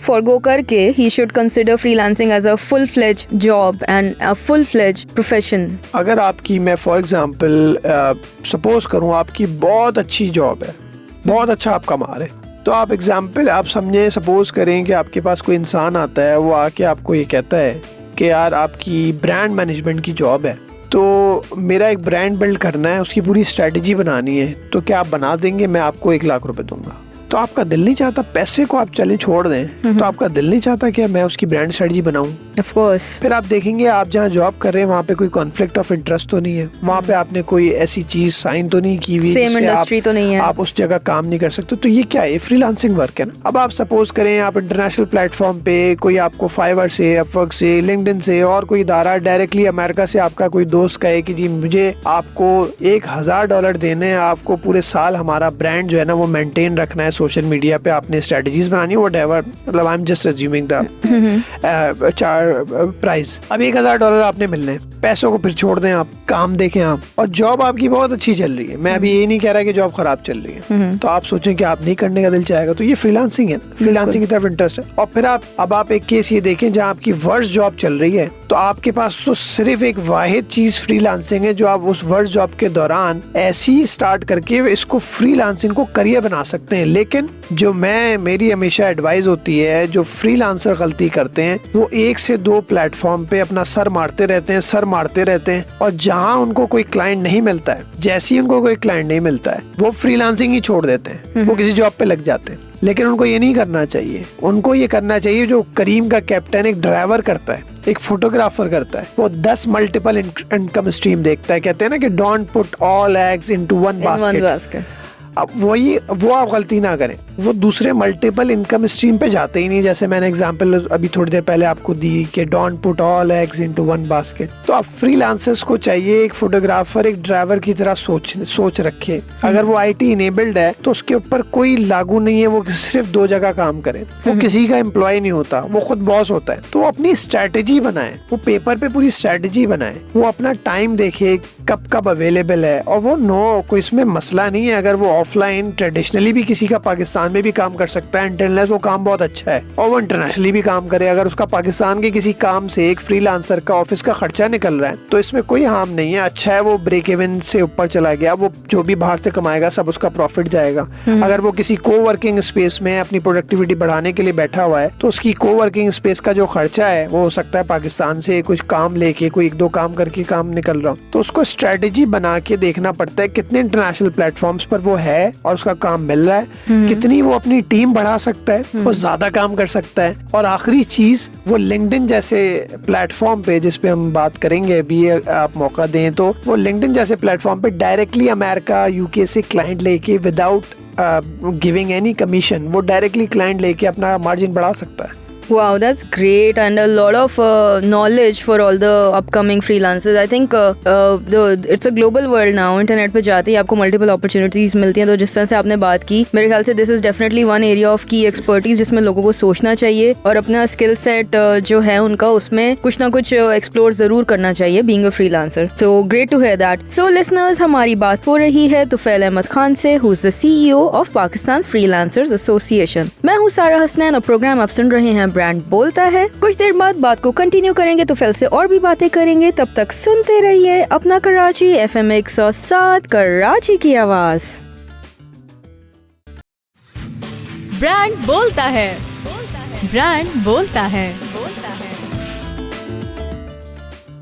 फॉरगो करके he should consider freelancing as a full fledge job and a full-fledged profession? अगर आपकी, मैं फॉर एग्जांपल सपोज करूं आपकी बहुत अच्छी जॉब है, बहुत अच्छा आप कमा रहे, तो आप एग्जांपल आप समझे, सपोज करें कि आपके पास कोई इंसान आता है, वो आके आपको ये कहता है कि यार आपकी ब्रांड मैनेजमेंट की जॉब है, तो मेरा एक ब्रांड बिल्ड करना है, उसकी पूरी स्ट्रेटजी बनानी है, तो क्या आप बना देंगे? मैं आपको 1 लाख रुपए दूंगा। तो आपका दिल नहीं चाहता पैसे को आप चलें छोड़ दें, तो आपका दिल नहीं चाहता कि मैं उसकी ब्रांड स्ट्रेटजी बनाऊं। Of course. फिर आप देखेंगे आप जहाँ जॉब कर रहे हैं वहाँ पे कोई कॉन्फ्लिक्ट ऑफ इंटरेस्ट तो नहीं है, वहाँ पे आपने कोई ऐसी चीज साइन तो नहीं की हुई, सेम इंडस्ट्री तो नहीं है, आप उस जगह काम नहीं कर सकते। तो ये क्या है, फ्रीलांसिंग वर्क है ना। अब आप सपोज करें आप इंटरनेशनल प्लेटफॉर्म पे कोई आपको फाइवर से, अपवर्क से, लिंक्डइन से और कोई इदारा डायरेक्टली अमेरिका से आपका कोई दोस्त कहे कि जी मुझे आपको $1000 देने हैं, आपको पूरे साल हमारा ब्रांड जो है ना वो मेंटेन रखना है, सोशल मीडिया पे आपने स्ट्रेटजीज बनानी है, व्हाटएवर, मतलब I am just assuming the price. अब $1000 आपने मिलने हैं, पैसों को फिर छोड़ दें, आप काम देखें आप, और जॉब आपकी बहुत अच्छी चल रही है। मैं अभी ये नहीं कह रहा कि जॉब खराब चल रही है, तो आप सोचें कि आप नहीं करने का दिल चाहेगा, तो ये फ्रीलांसिंग है, फ्रीलांसिंग की तरफ इंटरेस्ट है। और फिर आप एक केस ये देखें जहाँ आपकी वर्स्ट जॉब चल रही है, तो आपके पास तो सिर्फ एक वाहिद चीज फ्रीलांसिंग है जो आप उस वर्स्ट जॉब के दौरान ऐसी ही स्टार्ट करके इसको फ्रीलांसिंग को करियर बना सकते हैं। लेकिन जो मेरी हमेशा एडवाइस होती है, जो फ्रीलांसर गलती करते हैं वो 1 से 2 प्लेटफॉर्म पे अपना सर मारते रहते हैं, और जहां उनको कोई क्लाइंट नहीं मिलता है, जैसे ही उनको कोई क्लाइंट नहीं मिलता है, वो फ्रीलांसिंग ही छोड़ देते हैं, वो किसी जॉब पे लग जाते हैं। लेकिन उनको ये नहीं करना चाहिए, उनको ये करना चाहिए जो करीम का कैप्टन एक ड्राइवर करता है, एक फोटोग्राफर करता है, वो 10 मल्टीपल इनकम स्ट्रीम देखता है। कहते हैं ना कि don't put all eggs into one basket. अब वो आप गलती ना करें, वो दूसरे मल्टीपल इनकम स्ट्रीम पे जाते ही नहीं। जैसे मैंने एग्जांपल अभी थोड़ी देर पहले आपको दी कि don't put all eggs into one basket. तो आप फ्रीलांसर्स को चाहिए एक फोटोग्राफर, एक ड्राइवर की तरह सोच रखे। अगर वो IT इनेबल्ड है तो उसके ऊपर कोई लागू नहीं है वो सिर्फ 2 जगह काम करे, वो किसी का एम्प्लॉय नहीं होता, वो खुद बॉस होता है। तो वो अपनी स्ट्रेटेजी बनाए, वो पेपर पे पूरी स्ट्रेटेजी बनाए, वो अपना टाइम देखे कब अवेलेबल है, और वो कोई इसमें मसला नहीं है। अगर वो ऑफलाइन ट्रेडिशनली भी किसी का पाकिस्तान में भी काम कर सकता है, अनटिल वो काम बहुत अच्छा है, और वो इंटरनेशनली भी काम करे। अगर उसका पाकिस्तान के किसी काम से एक फ्रीलांसर का ऑफिस का खर्चा निकल रहा है तो इसमें कोई हार्म नहीं है। अच्छा है वो ब्रेक इवन से ऊपर चला गया, वो जो भी बाहर से कमाएगा सब उसका प्रॉफिट जाएगा। अगर वो किसी कोवर्किंग स्पेस में अपनी प्रोडक्टिविटी बढ़ाने के लिए बैठा हुआ है तो उसकी कोवर्किंग स्पेस का जो खर्चा है वो हो सकता है पाकिस्तान से कुछ काम लेके कोई 1-2 काम करके काम निकल रहा हो, तो उसको स्ट्रेटेजी बना के देखना पड़ता है कितने इंटरनेशनल प्लेटफॉर्म्स पर वो है और उसका काम मिल रहा है, कितनी वो अपनी टीम बढ़ा सकता है, वो ज्यादा काम कर सकता है। और आखिरी चीज, वो लिंक्डइन जैसे प्लेटफॉर्म पे, जिस पे हम बात करेंगे अभी, आप मौका दें तो वो लिंक्डइन जैसे प्लेटफॉर्म पे डायरेक्टली अमेरिका, UK से क्लाइंट लेके विदाउट गिविंग एनी कमीशन, वो डायरेक्टली क्लाइंट लेके अपना मार्जिन बढ़ा सकता है। Wow, that's great, and a lot of knowledge for all the upcoming freelancers. I think it's a global world now. Internet पे जाते ही आपको मल्टीपल अपॉर्चुनिटीज मिलती हैं। तो जिस तरह से आपने बात की, मेरे ख्याल से this is definitely one area of की एक्सपर्टीज जिसमें लोगों को सोचना चाहिए और अपना स्किल सेट जो है उनका उसमें कुछ ना कुछ एक्सप्लोर जरूर करना चाहिए being a freelancer. So great to hear that. So listeners, हमारी बात हो रही है तुफैल अहमद खान से, who is the CEO of Pakistan freelancers association. मैं हूँ सारा हसनैन और प्रोग्राम आप सुन रहे हैं ब्रांड बोलता है। कुछ देर बाद बात को कंटिन्यू करेंगे, तुफैल से और भी बातें करेंगे। तब तक सुनते रहिए अपना कराची FM 107 कराची की आवाज। ब्रांड बोलता है, ब्रांड बोलता है।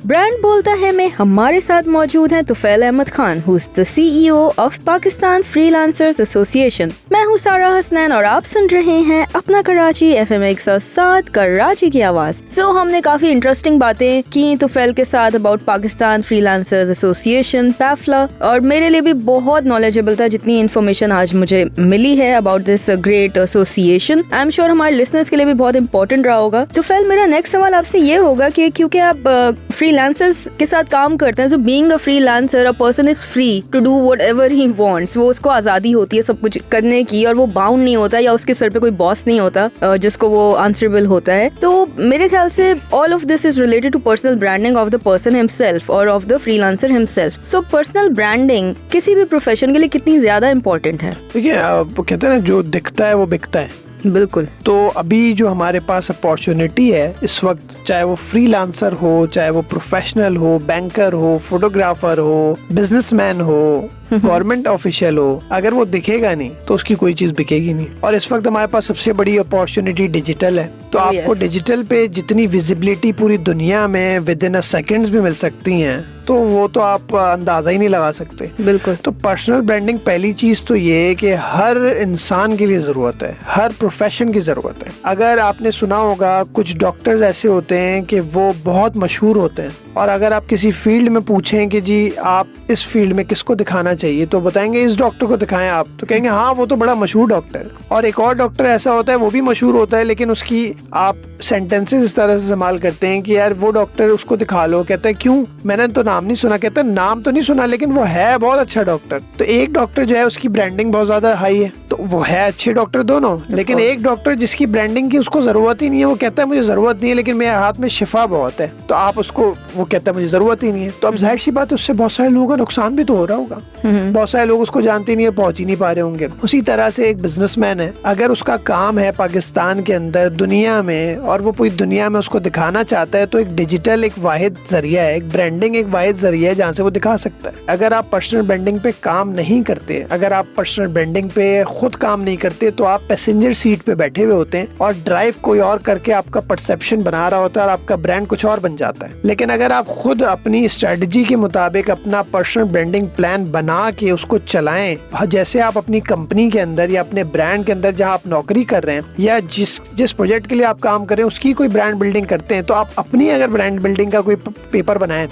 ब्रांड बोलता है में हमारे साथ मौजूद हैं Tufail Ahmed Khan, who is the CEO of Pakistan freelancers association. मैं हूँ सारा हसनैन और आप सुन रहे हैं अपना कराची FM 107 कराची की आवाज। सो हमने काफी इंटरेस्टिंग बातें की तुफैल के साथ अबाउट पाकिस्तान फ्रीलांसर्स एसोसिएशन, पैफला, और मेरे लिए भी बहुत नॉलेजेबल था जितनी इन्फॉर्मेशन आज मुझे मिली है about this great association. I am sure हमारे लिसनर्स के लिए भी बहुत इंपॉर्टेंट रहा होगा। तुफैल, मेरा नेक्स्ट सवाल आपसे ये होगा कि क्योंकि आप फ्रीलांसर्स के साथ काम करते हैं, so being a freelancer, a person is free to do whatever he wants। वो उसको आजादी होती है सब कुछ करने की और वो बाउंड नहीं होता या उसके सर पे कोई बॉस नहीं होता जिसको वो आंसरेबल होता है। तो मेरे ख्याल से all of this is related to personal branding of the person himself or of the freelancer himself। So personal branding किसी भी प्रोफेशन के लिए कितनी ज्यादा इम्पोर्टेंट है? देखिए, कहते हैं ना जो दिखता है वो बिकता है। बिल्कुल। तो अभी जो हमारे पास अपॉर्चुनिटी है इस वक्त, चाहे वो फ्रीलांसर हो, चाहे वो प्रोफेशनल हो, बैंकर हो, फोटोग्राफर हो, बिजनेसमैन हो, गवर्नमेंट ऑफिशियल हो, अगर वो दिखेगा नहीं तो उसकी कोई चीज बिकेगी नहीं। और इस वक्त हमारे पास सबसे बड़ी अपॉर्चुनिटी डिजिटल है, तो आपको डिजिटल पे जितनी विजिबिलिटी पूरी दुनिया में विद इन अ सेकेंड्स भी मिल सकती हैं, तो वो तो आप अंदाजा ही नहीं लगा सकते। बिल्कुल। तो पर्सनल ब्रांडिंग पहली चीज तो ये है कि हर इंसान के लिए जरूरत है, हर प्रोफेशन की जरूरत है। अगर आपने सुना होगा कुछ डॉक्टर्स ऐसे होते हैं कि वो बहुत मशहूर होते हैं, और अगर आप किसी फील्ड में पूछें कि जी आप इस फील्ड में किसको दिखाना चाहिए, तो बताएंगे इस डॉक्टर को दिखाएं आप, तो कहेंगे हाँ वो तो बड़ा मशहूर डॉक्टर। और एक और डॉक्टर ऐसा होता है वो भी मशहूर होता है, लेकिन उसकी आप सेंटेंसेस इस तरह से इस्तेमाल करते हैं कि यार वो डॉक्टर उसको दिखा लो, कहता है क्यों, मैंने तो नाम नहीं सुना, कहता है नाम तो नहीं सुना लेकिन वो है बहुत अच्छा डॉक्टर। तो एक डॉक्टर जो है उसकी ब्रांडिंग बहुत ज्यादा हाई है, तो वो है अच्छे डॉक्टर दोनों। लेकिन एक डॉक्टर जिसकी ब्रांडिंग की उसको जरूरत ही नहीं है, वो कहता है मुझे जरूरत नहीं है लेकिन मेरे हाथ में शिफा बहुत है, तो आप उसको, वो कहता है मुझे जरूरत ही नहीं है, तो अब जाहिर सी बात है उससे बहुत सारे लोगों का नुकसान भी तो हो रहा होगा। बहुत सारे लोग उसको जानते नहीं है, पहुंच ही नहीं पा रहे होंगे। उसी तरह से एक बिजनेसमैन है, अगर उसका काम है पाकिस्तान के अंदर दुनिया में, और वो पूरी दुनिया में उसको दिखाना चाहता है, तो एक डिजिटल एक वाहिद जरिया है, एक ब्रांडिंग एक वाहिद जरिया है जहाँ से वो दिखा सकता है। अगर आप पर्सनल ब्रांडिंग पे काम नहीं करते, अगर आप पर्सनल ब्रांडिंग पे खुद काम नहीं करते, तो आप पैसेंजर सीट पे बैठे हुए होते हैं और ड्राइव कोई और करके आपका परसेप्शन बना रहा होता है और आपका ब्रांड कुछ और बन जाता है। लेकिन अगर आप खुद अपनी स्ट्रेटजी के मुताबिक अपना पर्सनल ब्रांडिंग प्लान बना के उसको चलाएं, जैसे आप अपनी कंपनी के अंदर या अपने ब्रांड के अंदर जहां आप नौकरी कर रहे हैं या जिस प्रोजेक्ट के लिए आप काम कर रहे हैं उसकी कोई ब्रांड बिल्डिंग करते हैं, तो आप अपनी अगर ब्रांड बिल्डिंग का कोई पेपर बनाएं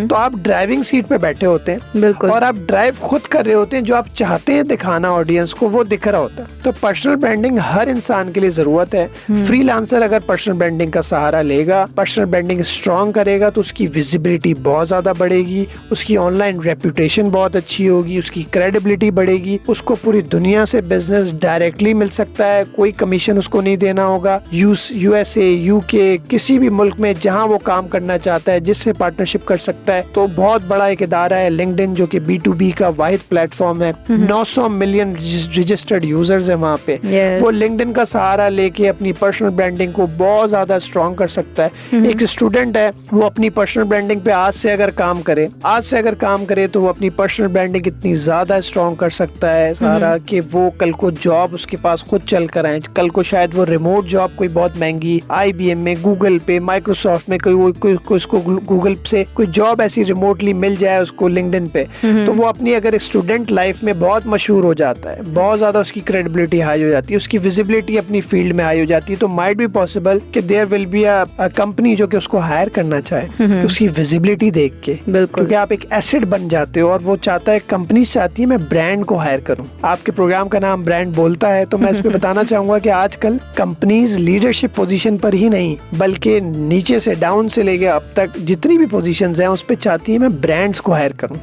तो आप ड्राइविंग सीट पे बैठे होते हैं और आप ड्राइव खुद कर रहे होते हैं, जो आप चाहते हैं दिखाना ऑडियंस को वो दिख रहा होता है। तो पर्सनल ब्रांडिंग हर इंसान के लिए जरूरत है। फ्रीलांसर अगर पर्सनल ब्रांडिंग का सहारा लेगा, पर्सनल ब्रांडिंग स्ट्रॉन्ग करेगा, तो उसकी विजिबिलिटी बहुत ज्यादा बढ़ेगी, उसकी ऑनलाइन रेपुटेशन बहुत अच्छी होगी, उसकी क्रेडिबिलिटी बढ़ेगी, उसको पूरी दुनिया से बिजनेस डायरेक्टली मिल सकता है, कोई कमीशन उसको नहीं देना होगा। यूएसए, यूके, किसी भी मुल्क में जहां वो काम करना चाहता है, जिससे पार्टनरशिप कर सकता है। तो बहुत बड़ा एक इदारा है लिंक्डइन, जो कि B2B का वाहिद प्लेटफॉर्म है। 900 मिलियन रजिस्टर्ड यूजर्स है वहाँ पे। वो लिंक्डइन का सहारा लेके अपनी पर्सनल ब्रांडिंग को बहुत ज्यादा स्ट्रॉन्ग कर सकता है। एक स्टूडेंट है, वो अपनी पर्सनल ब्रांडिंग पे आज से अगर काम करे तो वो अपनी पर्सनल ब्रांडिंग इतनी ज्यादा स्ट्रॉन्ग कर सकता है सारा कि वो कल को जॉब उसके पास खुद चल कर आए। कल को शायद वो रिमोट जॉब कोई बहुत महंगी IBM में, गूगल पे, माइक्रोसॉफ्ट में कोई उसको गूगल से कोई जॉब ऐसी रिमोटली मिल जाए उसको लिंक्डइन पे, तो वो अपनी अगर स्टूडेंट लाइफ में बहुत मशहूर हो जाता है, बहुत ज्यादा उसकी क्रेडिबिलिटी हाई हो जाती है, उसकी विजिबिलिटी अपनी फील्ड में हाई हो जाती है, तो माइट बी पॉसिबल कि there will be a company जो कि उसको हायर करना चाहे, तो उसकी विजिबिलिटी देख के, क्योंकि आप एक एसेट बन जाते हो और वो चाहता है, कंपनी चाहती है मैं ब्रांड को हायर करूं। आपके प्रोग्राम का नाम ब्रांड बोलता है, तो मैं इस पे बताना चाहूंगा कि आजकल कंपनीज लीडरशिप पोजीशन पर ही नहीं बल्कि नीचे से डाउन से लेके अब तक जितनी भी पोजीशंस हैं उस पे चाहती है मैं ब्रांड्स को हायर करूं,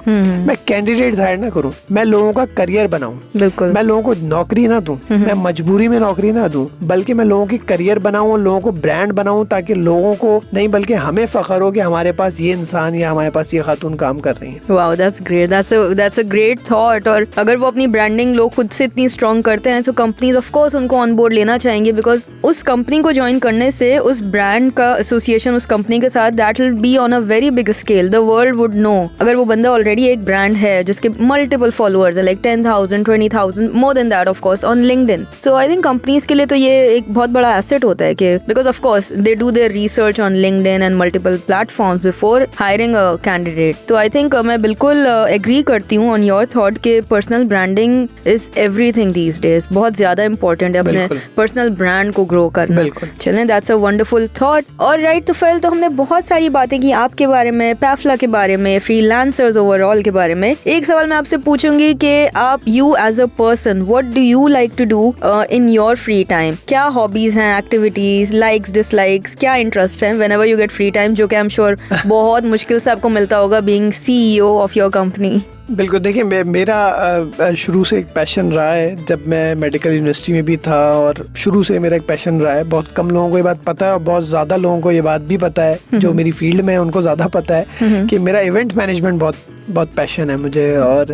मैं कैंडिडेट्स हायर ना करूं, मैं लोगों का करियर बनाऊं, मैं लोगों को नौकरी ना दूं, मैं मजबूरी में नौकरी ना दूं, बल्कि मैं लोगों की करियर बनाऊं और लोगों को ब्रांड बनाऊं, ताकि लोगों को नहीं बल्कि हमें फख्र हो कि हमारे पास ये इंसान या हमारे पास ये खातून काम कर रही है। Wow, that's great, that's a great thought. और अगर वो अपनी ब्रांडिंग लोग खुद से इतनी स्ट्रॉन्ग करते हैं तो कंपनीज ऑफ कोर्स उनको ऑन बोर्ड लेना चाहेंगे, बिकॉज उस कंपनी को ज्वाइन करने से उस ब्रांड का एसोसिएशन उस कंपनी के साथ that will be on a very big scale. The world would know अगर वो बंदा ऑलरेडी एक ब्रांड है जिसके मल्टीपल फॉलोअर्स है, like 10,000, 20,000, more than that of course on LinkedIn. So I think companies के लिए तो ये एक बहुत बड़ा एसेट होता है कि because of course they do their research on LinkedIn and multiple platforms before hiring a candidate. तो आई थिंक मैं बिल्कुल एग्री करती हूँ ऑन योर थॉट कि personal branding is everything these days. बहुत ज्यादा इंपॉर्टेंट है अपने पर्सनल ब्रांड को ग्रो करना। चलें, दैट्स अ वंडरफुल थॉट। और राइट, तो फिर तो हमने बहुत सारी बातें की आपके बारे में, पैफला के बारे में, फ्रीलांसर्स ओवरऑल के बारे में। एक सवाल मैं आपसे पूछूंगी कि आप you as a person what do you like to do in your free time? क्या हॉबीज हैं, एक्टिविटीज, लाइक्स, डिसलाइक्स, क्या इंटरेस्ट है whenever you get free time, जो कि आई एम श्योर बहुत मुश्किल से आपको मिलता होगा being CEO of your company? बिल्कुल, देखिए मेरा शुरू से एक पैशन रहा है। जब मैं मेडिकल यूनिवर्सिटी में भी था और शुरू से मेरा एक पैशन रहा है। बहुत कम लोगों को ये बात पता है और बहुत ज़्यादा लोगों को ये बात भी पता है जो मेरी फील्ड में है, उनको ज़्यादा पता है कि मेरा इवेंट मैनेजमेंट बहुत बहुत पैशन है मुझे। और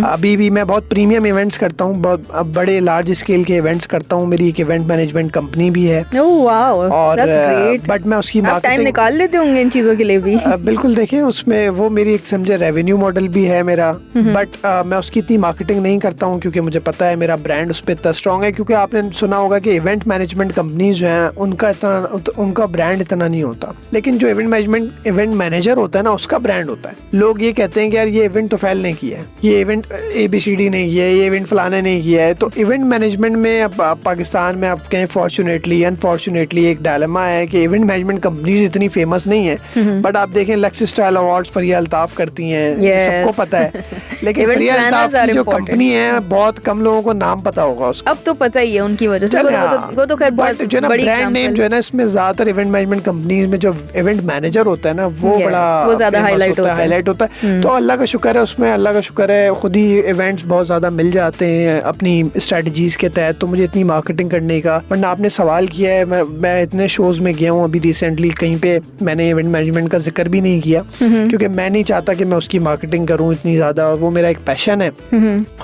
अभी भी मैं बहुत प्रीमियम इवेंट्स करता हूँ, बहुत बड़े लार्ज स्केल के इवेंट्स करता हूँ। मेरी एक इवेंट मैनेजमेंट कंपनी भी है। और बट मैं उसकी आप टाइम निकाल लेते होंगे इन चीजों के लिए भी? बिल्कुल, देखें उसमें वो मेरी एक समझे रेवेन्यू मॉडल भी है मेरा, बट मैं उसकी इतनी मार्केटिंग नहीं करता हूँ क्योंकि मुझे पता है मेरा ब्रांड उस पर इतना स्ट्रॉन्ग है। क्योंकि आपने सुना होगा कि इवेंट मैनेजमेंट कंपनीज जो हैं उनका ब्रांड इतना नहीं होता, लेकिन जो इवेंट मैनेजर होता है ना, उसका ब्रांड होता है। लोग ये कहते हैं कि यार ये इवेंट तो फैल नहीं किया है, ये इवेंट ABCD नहीं किया है, ये इवेंट फलाने नहीं किया है। तो इवेंट मैनेजमेंट में अब पाकिस्तान में आप कहें फॉर्चुनेटली अनफॉर्चुनेटली एक डायलेमा है कि इवेंट मैनेजमेंट कंपनीज इतनी फेमस नहीं है। बट आप देखें लक्स स्टाइल अवार्ड्स फरिया अल्ताफ करती हैं, सबको पता है। लेकिन फरिया अल्ताफ की जो कंपनी है, बहुत कम लोगों को नाम पता होगा उसका। अब तो पता ही है उनकी वजह से, वो तो खैर बहुत बड़ी ब्रांड नेम जो है ना, इसमें ज्यादातर इवेंट मैनेजमेंट कंपनीज में जो इवेंट मैनेजर होता है ना, वो बड़ा ज्यादा हाईलाइट होता है। तो अल्लाह का शुक्र है, उसमें अल्लाह का शुक्र है खुद ही इवेंट्स बहुत ज्यादा मिल जाते हैं अपनी स्ट्रेटजीज के तहत। तो मुझे इतनी मार्केटिंग करने का, वरना आपने सवाल किया है, मैं इतने शोज में गया हूँ अभी रिसेंटली, कहीं पे मैंने इवेंट मैनेजमेंट का जिक्र भी नहीं किया क्योंकि मैं नहीं चाहता कि मैं उसकी मार्केटिंग करूँ इतनी ज्यादा। वो मेरा एक पैशन है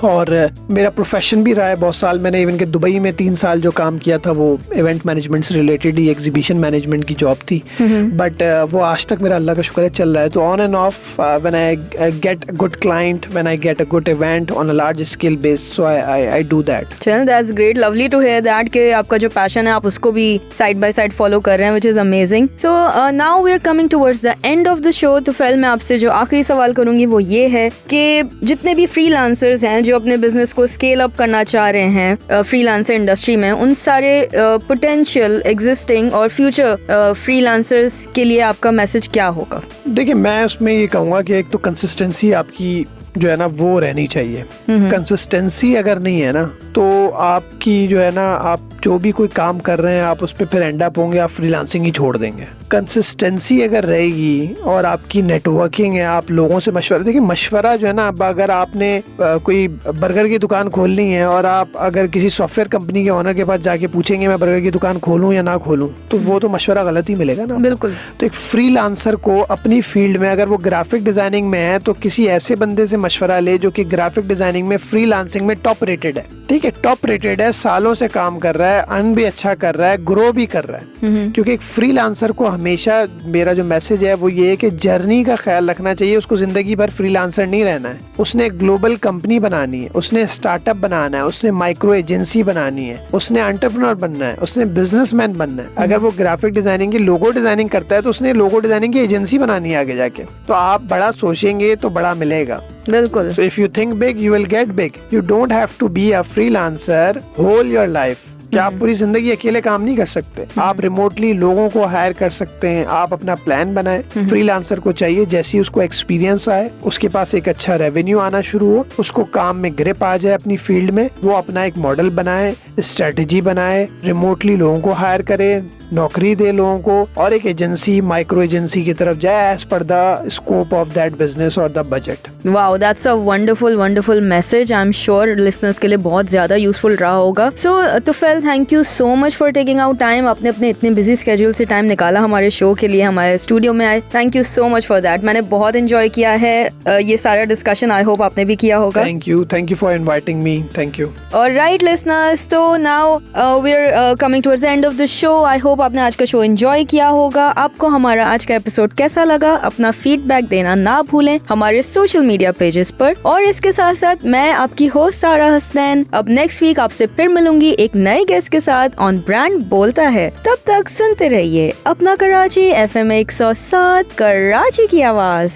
और मेरा प्रोफेशन भी रहा है बहुत साल। मैंने इवन के दुबई में 3 साल जो काम किया था वो इवेंट मैनेजमेंट से रिलेटेड ही, एग्जीबिशन मैनेजमेंट की जॉब थी। बट वो आज तक मेरा अल्लाह का शुक्र है चल रहा है। तो on and off when I get a good client, when I get a good event on a large scale base, so I do that. चल, that's great, lovely to hear that कि आपका जो पैशन है आप उसको भी side by side follow कर रहे हैं, which is amazing. So now we are coming towards the end of the show. तो फिर मैं आपसे जो आखिरी सवाल करूंगी वो ये है कि जितने भी फ्रीलांसर्स हैं जो अपने बिजनेस को स्केल अप करना चाह रहे हैं फ्रीलांसर इंडस्ट्री में, उन सारे पोटेंशियल एग्जिस्टिंग और फ्यूचर फ्रीलांसर्स के लिए आपका मैसेज क्या होगा? देखिए, मैं उसमें ये कहूँगा कि एक तो कंसिस्टेंसी आपकी जो है ना वो रहनी चाहिए। कंसिस्टेंसी अगर नहीं है ना, तो आपकी जो है ना, आप जो भी कोई काम कर रहे हैं आप उस पर फिर एंड अप होंगे, आप फ्रीलांसिंग ही छोड़ देंगे। कंसिस्टेंसी अगर रहेगी और आपकी नेटवर्किंग है, आप लोगों से मशवरा, देखिए मशवरा जो है ना, अब अगर आपने कोई बर्गर की दुकान खोलनी है और आप अगर किसी सॉफ्टवेयर कंपनी के ऑनर के पास जाके पूछेंगे मैं बर्गर की दुकान खोलूं या ना खोलूं, तो वो तो मशवरा गलत ही मिलेगा ना। बिल्कुल। तो एक फ्रीलांसर को अपनी फील्ड में, अगर वो ग्राफिक डिजाइनिंग में है, तो किसी ऐसे बंदे से मशवरा ले जो कि ग्राफिक डिजाइनिंग में फ्रीलांसिंग में टॉप रेटेड है। ठीक है, टॉप रेटेड है, सालों से काम कर रहा है, अर्न भी अच्छा कर रहा है, ग्रो भी कर रहा है। क्योंकि एक फ्रीलांसर को हमेशा, मेरा जो मैसेज है वो ये है कि जर्नी का ख्याल रखना चाहिए। उसको जिंदगी भर फ्रीलांसर नहीं रहना है, उसने एक ग्लोबल कंपनी बनानी है, उसने स्टार्टअप बनाना है, उसने माइक्रो एजेंसी बनानी है, उसने एंटरप्रेन्योर बनना है, उसने बिजनेसमैन बनना है। अगर वो ग्राफिक डिजाइनिंग की लोगो डिजाइनिंग करता है तो उसने लोगो डिजाइनिंग की एजेंसी बनानी है आगे जाके। तो आप बड़ा सोचेंगे तो बड़ा मिलेगा। बिल्कुल। So if you think big, you will get big. You don't have to be a freelancer whole your life. क्या आप पूरी जिंदगी अकेले काम नहीं कर सकते? आप रिमोटली लोगों को हायर कर सकते हैं। आप अपना प्लान बनाएं। फ्रीलांसर को चाहिए जैसे उसको एक्सपीरियंस आए, उसके पास एक अच्छा रेवेन्यू आना शुरू हो, उसको काम में ग्रिप आ जाए अपनी फील्ड में, वो अपना एक मॉडल बनाए, स्ट्रेटेजी बनाए, रिमोटली लोगों को हायर करे, नौकरी दे लोगों को, और एक एजेंसी, माइक्रो एजेंसी की तरफ जाए as per the scope of that business और the budget. Wow, that's a wonderful message. I am sure listeners के लिए बहुत ज्यादा यूजफुल रहा होगा। सो तो फिर thank you so much for taking out time. आपने अपने इतने बिजी स्केड्यूल से टाइम निकाला हमारे शो के लिए, हमारे स्टूडियो में आए। Thank you so much for that. मैंने बहुत एंजॉय किया है ये सारा डिस्कशन। आई होप आपने भी किया होगा। Thank you for inviting me. Thank you. Alright listeners, तो now we are coming towards the end of the show. I hope आपने आज का शो एंजॉय किया होगा। आपको हमारा आज का एपिसोड कैसा लगा, अपना फीडबैक देना ना भूलें हमारे सोशल मीडिया पेजेस पर। और इसके साथ साथ मैं आपकी होस्ट सारा हसनैन अब नेक्स्ट वीक आपसे फिर मिलूंगी एक नए गेस्ट के साथ ऑन ब्रांड बोलता है। तब तक सुनते रहिए अपना कराची FM 107 कराची की आवाज।